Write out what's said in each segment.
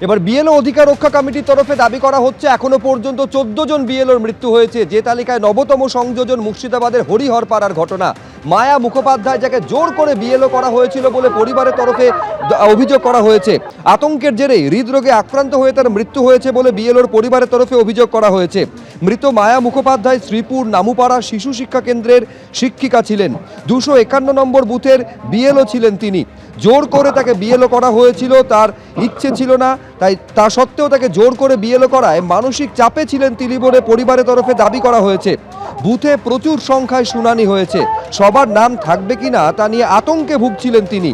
এবার বিএলও অধিকার রক্ষা কমিটির তরফে দাবি করা হচ্ছে এখনো পর্যন্ত 14 জন বিএলওর মৃত্যু হয়েছে। যে তালিকায় নবতম সংযোজন মুর্শিদাবাদের হরিহরপাড়ার ঘটনা। মায়া মুখোপাধ্যায়, যাকে জোর করে বিএলও করা হয়েছিল বলে পরিবারের তরফে অভিযোগ করা হয়েছে। আতঙ্কের জেরে হৃদরোগে আক্রান্ত হয়ে তার মৃত্যু হয়েছে বলে বিএলওর পরিবারের তরফে অভিযোগ করা হয়েছে। মৃত মায়া মুখোপাধ্যায় শ্রীপুর নামুপাড়া শিশু শিক্ষা কেন্দ্রের শিক্ষিকা ছিলেন। 251 নম্বর বুথের বিএলও ছিলেন তিনি। জোর করে তাকে বিএলও করা হয়েছিল, তার ইচ্ছে ছিল না, তাই তা সত্ত্বেও তাকে জোর করে বিএলও করায় মানসিক চাপে ছিলেন তিনি বলে পরিবারের তরফে দাবি করা হয়েছে। বুথে প্রচুর সংখ্যায় শুনানি হয়েছে, সবার নাম থাকবে কিনা তা নিয়ে আতঙ্কে ভুগছিলেন তিনি।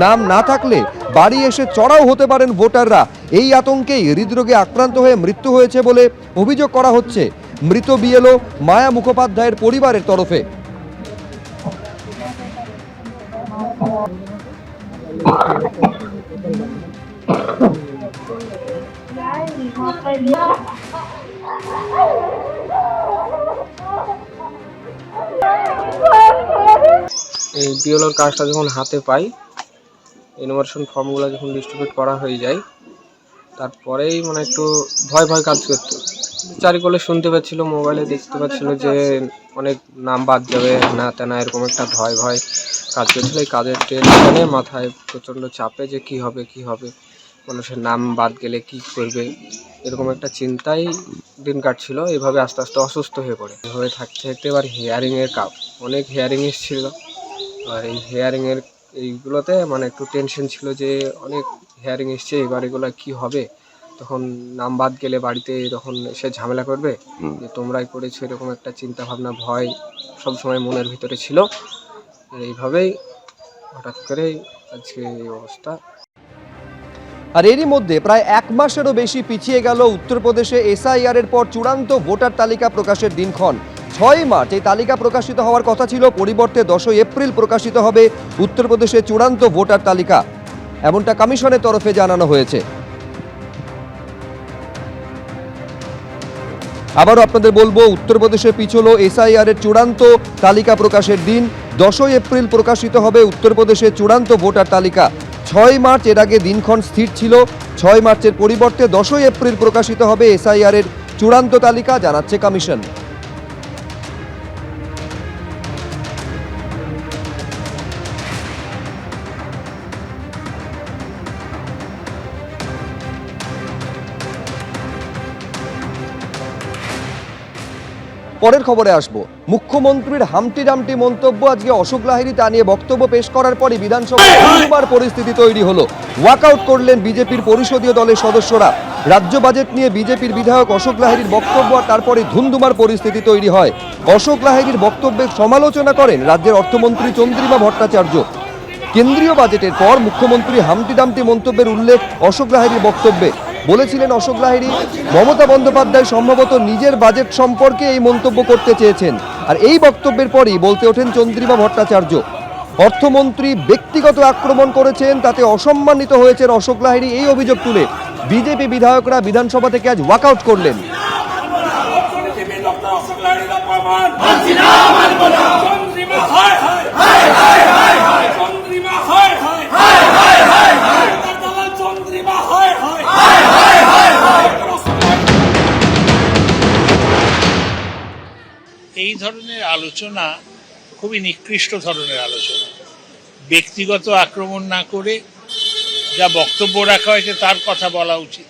নাম না থাকলে বাড়ি এসে চড়াও হতে পারেন ভোটাররা, এই আতঙ্কেই হৃদরোগে আক্রান্ত হয়ে মৃত্যু হয়েছে বলে অভিযোগ করা হচ্ছে মৃত বিএলও মায়া মুখোপাধ্যায়ের পরিবারের তরফে। এই বিএলওর কাজটা যখন হাতে পাই, ইনোভেশন ফর্মগুলো যখন ডিস্ট্রিবিউট করা হয়ে যায়, তারপরেই মানে একটু ভয় ভয় কাজ করতো। চারিকলে শুনতে পাচ্ছিল, মোবাইলে দেখতে পাচ্ছিল যে অনেক নাম বাদ যাবে, না তেনা এরকম একটা ভয় ভয় কাজ করছিল। এই কাজের টেনশনে মাথায় প্রচণ্ড চাপে যে কি হবে, মানুষের নাম বাদ গেলে কি করবে, এরকম একটা চিন্তাই দিন কাটছিল। এভাবে আস্তে আস্তে অসুস্থ হয়ে পড়ে। এভাবে থাকতে থাকতে এবার হিয়ারিংয়ের অনেক হিয়ারিং এসেছিল। আর এই হিয়ারিংয়ের এইগুলোতে মানে একটু টেনশন ছিল যে অনেক হিয়ারিং এসছে, এবার এগুলো কী হবে। তখন নাম বাদ গেলে বাড়িতে তখন এসে ঝামেলা করবে যে তোমরাই করেছো, এরকম একটা চিন্তা ভাবনা ভয় সবসময় মনের ভিতরে ছিল। এইভাবেই হঠাৎ করে আজকে এই অবস্থা। আর এরই মধ্যে প্রায় 1 মাসেরও বেশি পিছিয়ে গেল উত্তরপ্রদেশে এসআইআর এর পর চূড়ান্ত ভোটার তালিকা প্রকাশের দিনক্ষণ। 6 মার্চ এই তালিকা প্রকাশিত হওয়ার কথা ছিল, পরিবর্তে 10 এপ্রিল প্রকাশিত হবে উত্তরপ্রদেশে চূড়ান্ত ভোটার তালিকা, এমনটা কমিশনের তরফে জানানো হয়েছে। আবারও আপনাদের বলবো, উত্তরপ্রদেশে পিছলো এসআইআর এর চূড়ান্ত তালিকা প্রকাশের দিন। 10 এপ্রিল প্রকাশিত হবে উত্তরপ্রদেশে চূড়ান্ত ভোটার তালিকা। 6 মার্চ এর আগে দিনক্ষণ স্থির ছিল, 6 মার্চের পরিবর্তে 10 এপ্রিল প্রকাশিত হবে এসআইআর এর চূড়ান্ত তালিকা, জানাচ্ছে কমিশন। পরের খবরে আসবো, মুখ্যমন্ত্রীর হামটি ডামটি মন্তব্য আজকে অশোক লাহিড়ী, তা নিয়ে বক্তব্য পেশ করার পরই বিধানসভায় ধুন্ধুমার পরিস্থিতি তৈরি হলো। ওয়াকআউট করলেন বিজেপির পরিষদীয় দলের সদস্যরা। রাজ্য বাজেট নিয়ে বিজেপির বিধায়ক অশোক লাহিড়ীর বক্তব্য, আর তারপরে ধুন্ধুমার পরিস্থিতি তৈরি হয়। অশোক লাহিড়ীর বক্তব্যের সমালোচনা করেন রাজ্যের অর্থমন্ত্রী চন্দ্রিমা ভট্টাচার্য। কেন্দ্রীয় বাজেটের পর মুখ্যমন্ত্রী হামটি ডামটি মন্তব্যের উল্লেখ অশোক লাহিড়ীর বক্তব্যে। বলেছিলেন অশোক লাহিড়ী, মমতা বন্দ্যোপাধ্যায় সম্ভবত নিজের বাজেট সম্পর্কে এই মন্তব্য করতে চেয়েছেন। আর এই বক্তব্যের পরই বলতে ওঠেন চন্দ্রিমা ভট্টাচার্য, অর্থমন্ত্রী ব্যক্তিগত আক্রমণ করেছেন, তাতে অসম্মানিত হয়েছেন অশোক লাহিড়ী। এই অভিযোগ তুলে বিজেপি বিধায়করা বিধানসভা থেকে আজ ওয়াকআউট করলেন। এই ধরনের আলোচনা খুবই নিকৃষ্ট ধরনের আলোচনা। ব্যক্তিগত আক্রমণ না করে যা বক্তব্য রাখা হয়েছে তার কথা বলা উচিত।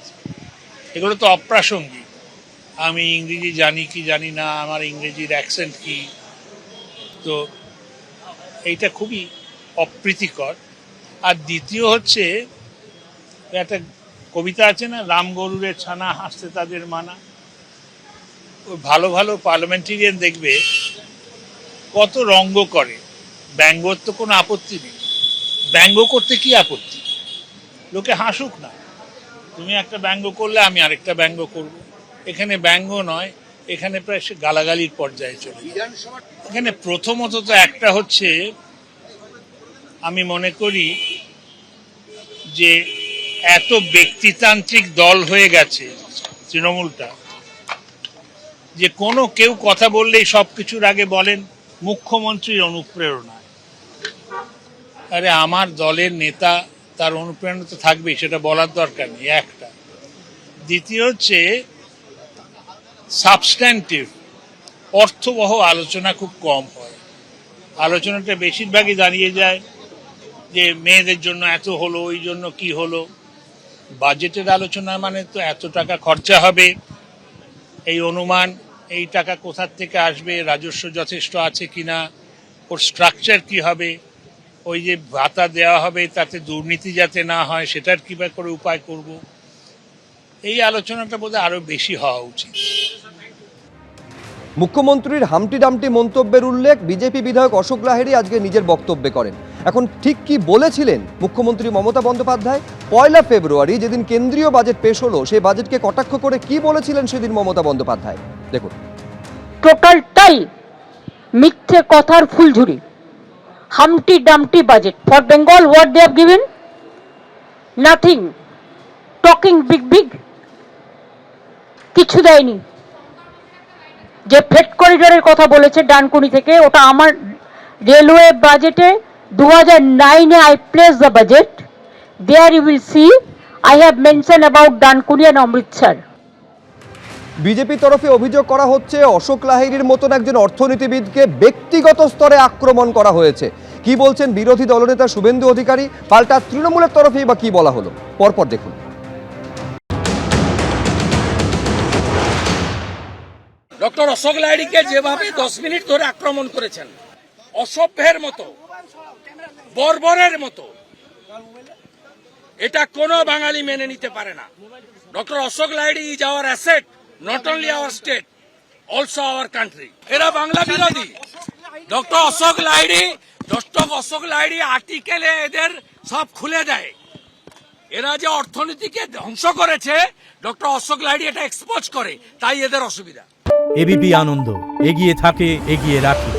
এগুলো তো অপ্রাসঙ্গিক। আমি ইংরেজি জানি কি জানি না, আমার ইংরেজির অ্যাকসেন্ট কি, তো এইটা খুবই অপ্রীতিকর। আর দ্বিতীয় হচ্ছে, একটা কবিতা আছে না, রাম গরুরের ছানা হাসতে তাদের মানা। ভালো ভালো পার্লামেন্টেরিয়ান দেখবে কত রঙ্গ করে। ব্যঙ্গর তো কোনো আপত্তি নেই, ব্যঙ্গ করতে কি আপত্তি, লোকে হাসুক না। তুমি একটা ব্যঙ্গ করলে আমি আরেকটা ব্যঙ্গ করব। এখানে ব্যঙ্গ নয়, এখানে প্রায় সে গালাগালির পর্যায়ে চলে। এখানে প্রথমত তো একটা হচ্ছে, আমি মনে করি যে এত ব্যক্তিতান্ত্রিক দল হয়ে গেছে তৃণমূলটা, যে কোনো কেউ কথা বললেই সবকিছুর আগে বলেন মুখ্যমন্ত্রীর অনুপ্রেরণায়। আরে আমার দলের নেতা তার অনুপ্রেরণা তো থাকবেই, সেটা বলার দরকার নেই। একটা, দ্বিতীয় হচ্ছে সাবস্ট্যান্টিভ অর্থবহ আলোচনা খুব কম হয়। আলোচনাটা বেশিরভাগই দাঁড়িয়ে যায় যে মেয়েদের জন্য এত হলো, ওই জন্য কি হলো। বাজেটের আলোচনা মানে তো এত টাকা খরচা হবে, এই অনুমান, এই টাকা কোথার থেকে আসবে, রাজস্ব যথেষ্ট আছে কিনা, ওর স্ট্রাকচার কি হবে, ওই যে ভাতা দেওয়া হবে তাতে দুর্নীতি যাতে না হয় সেটার কিভাবে করে উপায় করব, এই আলোচনাটা বোধহয় আরো বেশি হওয়া উচিত। মুখ্যমন্ত্রীর হামটি ডামটি মন্তব্যের উল্লেখ বিজেপি বিধায়ক অশোক লাহিড়ী আজকে নিজের বক্তব্যে করেন। এখন ঠিক কি বলেছিলেন মুখ্যমন্ত্রী মমতা বন্দ্যোপাধ্যায়? 1 ফেব্রুয়ারি যেদিন কেন্দ্রীয় বাজেট পেশ হলো, সেই বাজেটকে কটাক্ষ করে কি বলেছিলেন সেদিন মমতা বন্দ্যোপাধ্যায়, দেখুন। টোটালটাই মিথ্যে কথার ফুলঝুরি। Humpty dumpty budget for Bengal, what they have given? Nothing. Talking big big, কিছু দেয়নি। যে ফ্রেট করিডোরের কথা বলেছে ডানকুনি থেকে, ওটা আমার রেলওয়ে বাজেটে 2009-এ I place the budget, there you will see I have mention about Dankuni and Amritsar. বিজেপির তরফে অভিযোগ করা হচ্ছে অশোক লাহিড়ীর মতন একজন অর্থনীতিবিদকে ব্যক্তিগত স্তরে আক্রমণ করা হয়েছে। কি বলছেন বিরোধী দলনেতা শুভেন্দু অধিকারী, পাল্টা তৃণমূলের তরফেই বা কি বলা হলো, পরপর দেখুন। ডক্টর অশোক লাহিড়ীকে যেভাবে 10 মিনিট ধরে আক্রমণ করেছেন, অসভ্যের মতো, বর্বরের মতো, এটা কোনো বাঙালি মেনে নিতে পারে না। Doctor Ashok Lahiri is our asset, not only our state, also our country. এরা বাংলা বিরোধী। ডক্টর অশোক লাহিড়ী আর্টিকেলে এদের সব খুলে দেয়। এরা যে অর্থনীতিকে ধ্বংস করেছে, ডক্টর অশোক লাহিড়ী এটা এক্সপোজ করে, তাই এদের অসুবিধা। এবিপি আনন্দ, এগিয়ে থাকে, এগিয়ে রাখে।